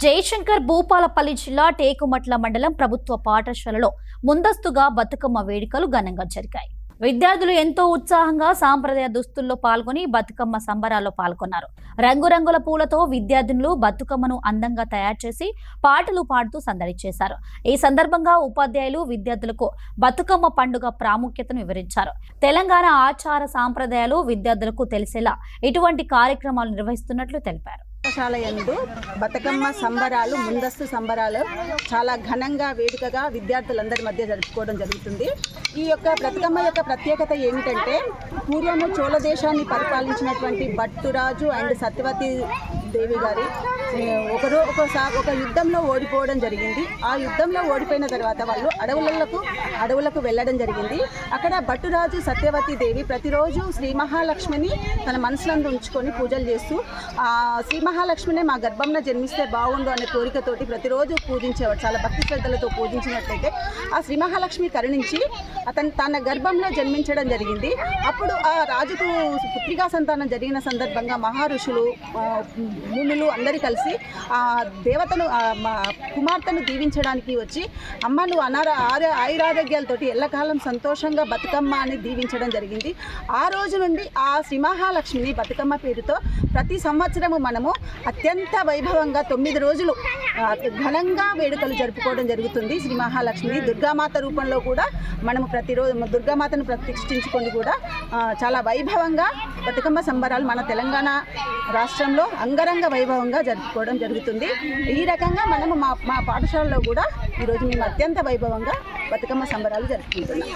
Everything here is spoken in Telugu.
జయశంకర్ భూపాలపల్లి జిల్లా టేకుమట్ల మండలం ప్రభుత్వ పాఠశాలలో ముందస్తుగా బతుకమ్మ వేడుకలు ఘనంగా జరిగాయి. విద్యార్థులు ఎంతో ఉత్సాహంగా సాంప్రదాయ దుస్తుల్లో పాల్గొని బతుకమ్మ సంబరాల్లో పాల్గొన్నారు. రంగురంగుల పూలతో విద్యార్థినులు బతుకమ్మను అందంగా తయారు చేసి పాటలు పాడుతూ సందడి చేశారు. ఈ సందర్భంగా ఉపాధ్యాయులు విద్యార్థులకు బతుకమ్మ పండుగ ప్రాముఖ్యతను వివరించారు. తెలంగాణ ఆచార సాంప్రదాయాలు విద్యార్థులకు తెలిసేలా ఇటువంటి కార్యక్రమాలు నిర్వహిస్తున్నట్లు తెలిపారు. పాఠశాల యందు బతుకమ్మ సంబరాలు ముందస్తు సంబరాలు చాలా ఘనంగా వేడుకగా విద్యార్థులందరి మధ్య జరుపుకోవడం జరుగుతుంది. ఈ యొక్క బతుకమ్మ యొక్క ప్రత్యేకత ఏమిటంటే, పూర్వము చోళ దేశాన్ని పరిపాలించినటువంటి భట్టురాజు అండ్ సత్యవతి దేవి గారి ఒక యుద్ధంలో ఓడిపోవడం జరిగింది. ఆ యుద్ధంలో ఓడిపోయిన తర్వాత వాళ్ళు అడవులకు వెళ్ళడం జరిగింది. అక్కడ భట్టురాజు సత్యవతి దేవి ప్రతిరోజు శ్రీ మహాలక్ష్మిని తన మనసులందు ఉంచుకొని పూజలు చేస్తూ శ్రీ మహాలక్ష్మిని మా గర్భంలో జన్మిస్తే బాగుండు అనే కోరికతోటి ప్రతిరోజు పూజించేవాడు. చాలా భక్తి శ్రద్ధలతో పూజించినట్లయితే ఆ శ్రీ మహాలక్ష్మి కరుణించి తన గర్భంలో జన్మించడం జరిగింది. అప్పుడు ఆ రాజుకు పుత్రికా సంతానం జరిగిన సందర్భంగా మహర్షులు మునులు అందరూ కలిసి ఆ దేవతను కుమార్తెను దీవించడానికి వచ్చి, అమ్మ నువ్వు ఆయురారోగ్యాలతోటి ఎల్లకాలం సంతోషంగా బతుకమ్మ అని దీవించడం జరిగింది. ఆ రోజు నుండి ఆ శ్రీ మహాలక్ష్మిని బతుకమ్మ పేరుతో ప్రతి సంవత్సరము మనము అత్యంత వైభవంగా 9 రోజులు ఘనంగా వేడుకలు జరుపుకోవడం జరుగుతుంది. శ్రీ మహాలక్ష్మిని దుర్గామాత రూపంలో కూడా మనము ప్రతిరోజు దుర్గామాతను ప్రతిష్ఠించుకొని కూడా చాలా వైభవంగా బతుకమ్మ సంబరాలు మన తెలంగాణ రాష్ట్రంలో అంగరంగ వైభవంగా జరుపుకోవడం జరుగుతుంది. ఈ రకంగా మనము మా పాఠశాలలో కూడా ఈరోజు మేము అత్యంత వైభవంగా బతుకమ్మ సంబరాలు జరుపుకుంటున్నాం.